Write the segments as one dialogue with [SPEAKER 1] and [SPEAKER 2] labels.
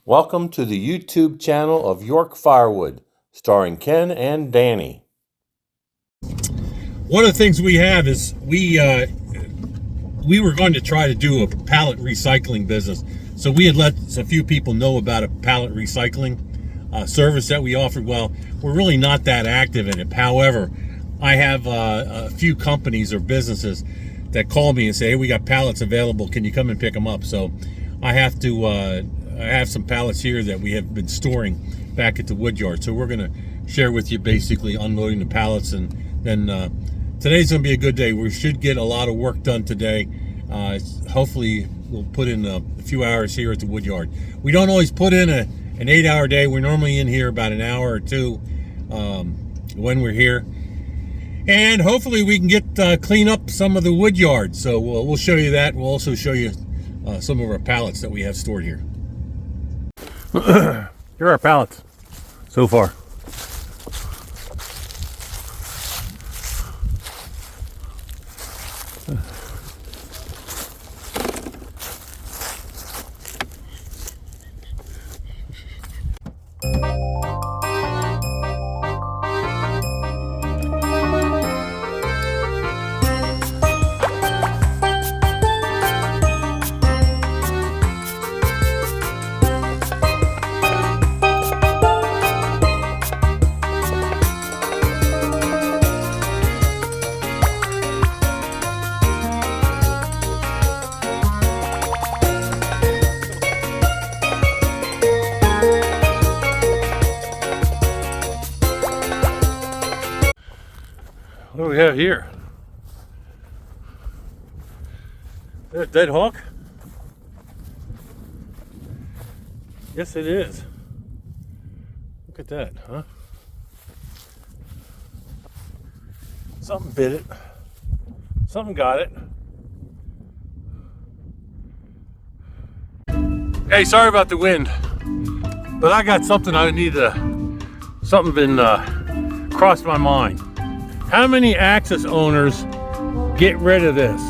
[SPEAKER 1] Welcome to the YouTube channel of York Firewood, starring Ken and Danny.
[SPEAKER 2] One of the things we have is we were going to try to do a pallet recycling business. So we had let a few people know about a pallet recycling service that we offered. Well, we're really not that active in it. However, I have a few companies or businesses that call me and say, hey, we got pallets available. Can you come and pick them up? So I have to, I have some pallets here that we have been storing back at the wood yard. So we're going to share with you basically unloading the pallets, and then today's going to be a good day. We should get a lot of work done today. Hopefully we'll put in a few hours here at the wood yard. We don't always put in an 8-hour day. We're normally in here about an hour or two when we're here. And hopefully we can get clean up some of the wood yard. So we'll show you that. We'll also show you some of our pallets that we have stored here. Here are our pallets so far. What do we have here? Is that a dead hawk? Yes, it is. Look at that, huh? Something bit it. Something got it. Hey, sorry about the wind, but I got something I need to, something been crossed my mind. How many Axiz owners get rid of this?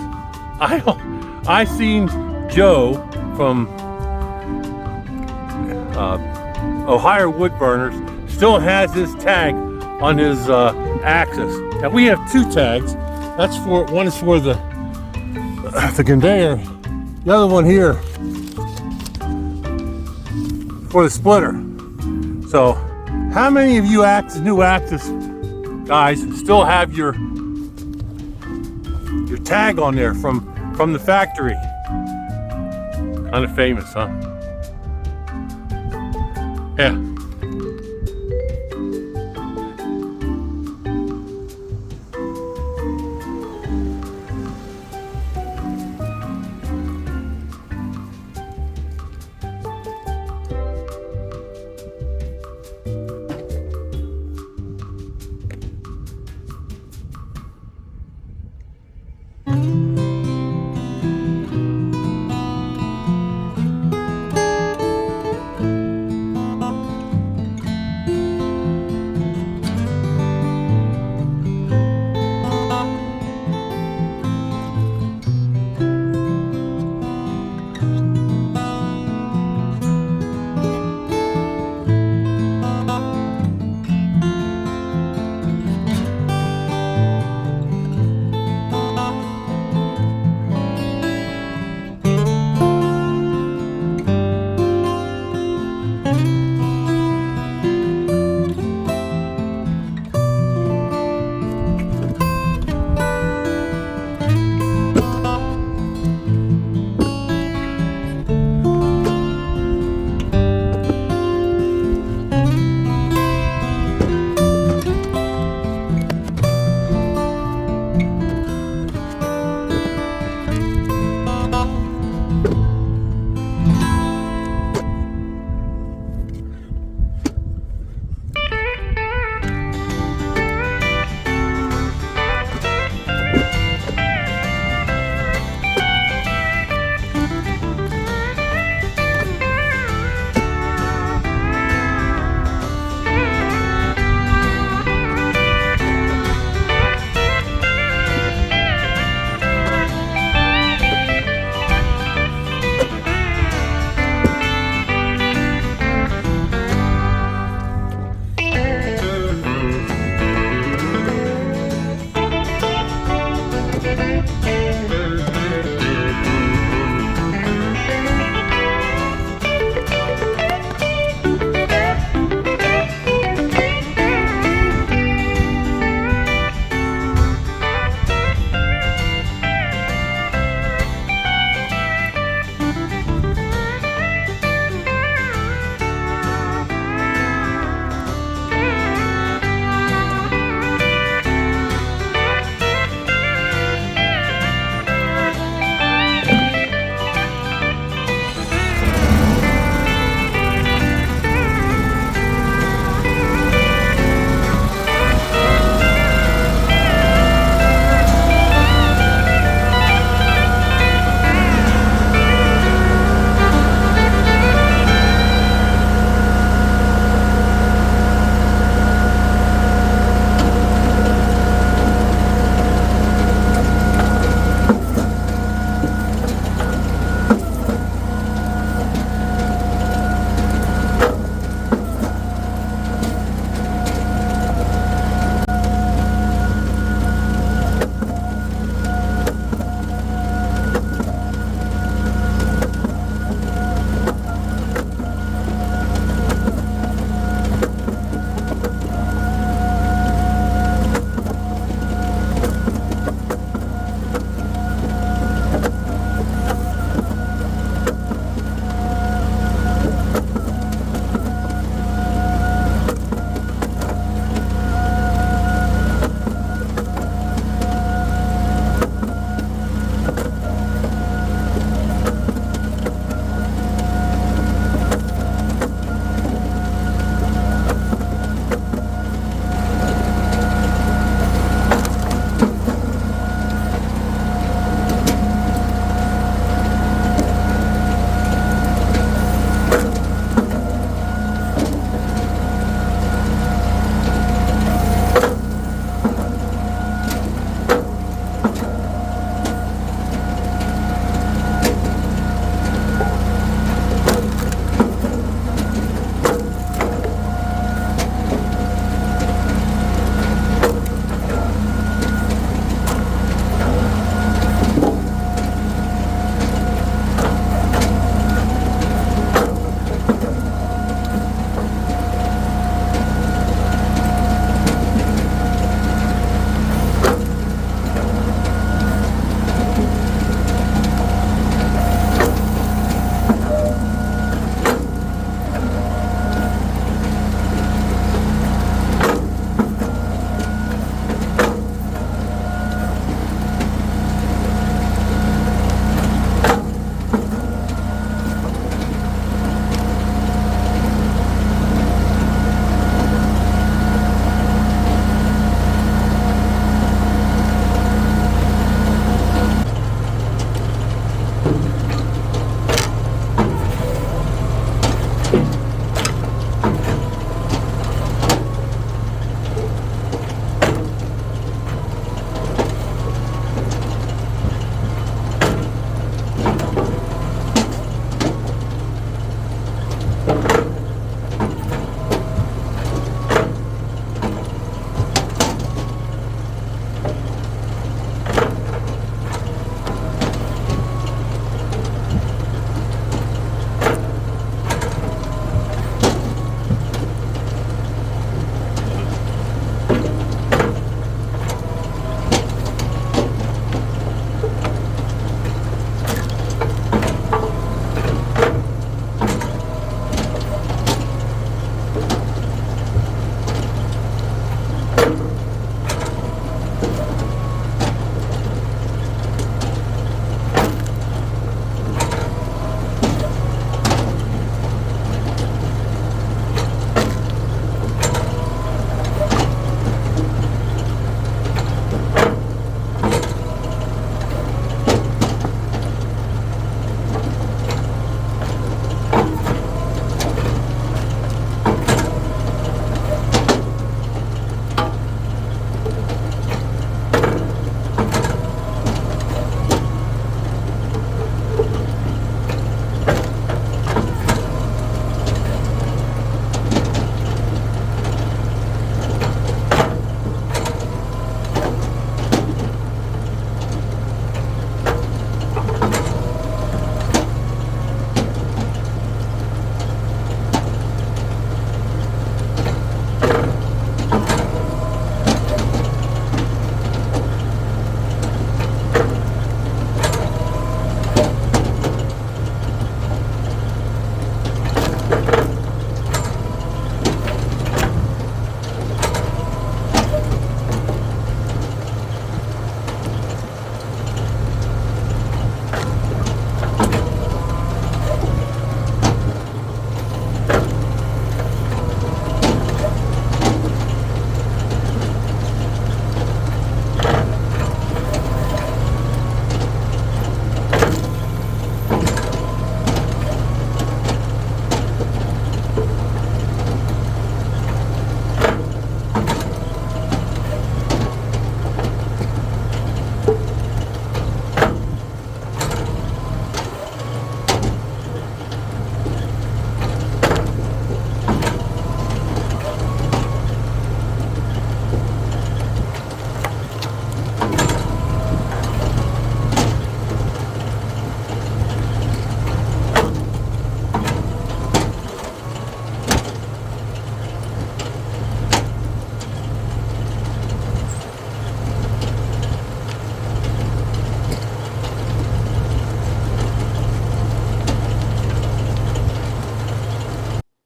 [SPEAKER 2] I seen Joe from Ohio Wood Burners still has his tag on his Axiz. Now we have two tags. That's for, one is for the conveyor. The other one here for the splitter. So how many of you new Axiz guys still have your tag on there from the factory? Kind of famous, huh? Yeah.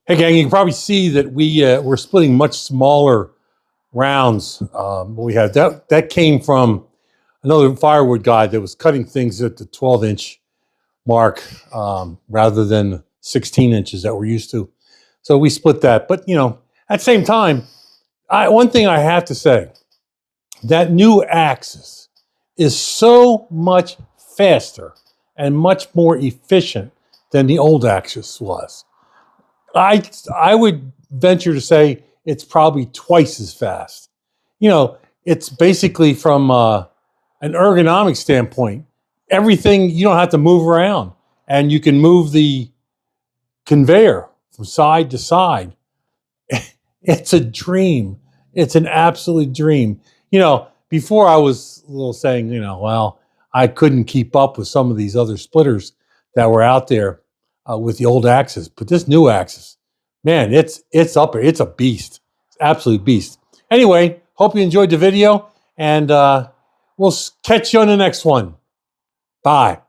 [SPEAKER 1] Hey gang, you can probably see that we're splitting much smaller rounds. We had that came from another firewood guy that was cutting things at the 12-inch mark rather than 16 inches that we're used to. So we split that. But at the same time, one thing I have to say, that new Axiz is so much faster and much more efficient than the old Axiz was. I would venture to say it's probably twice as fast. It's basically from an ergonomic standpoint, everything, you don't have to move around, and you can move the conveyor from side to side. It's a dream. It's an absolute dream. Before I was a little saying, well, I couldn't keep up with some of these other splitters that were out there with the old Axiz, but this new Axiz, man, it's up there. It's a beast. It's an absolute beast. Anyway, hope you enjoyed the video, and we'll catch you on the next one. Bye.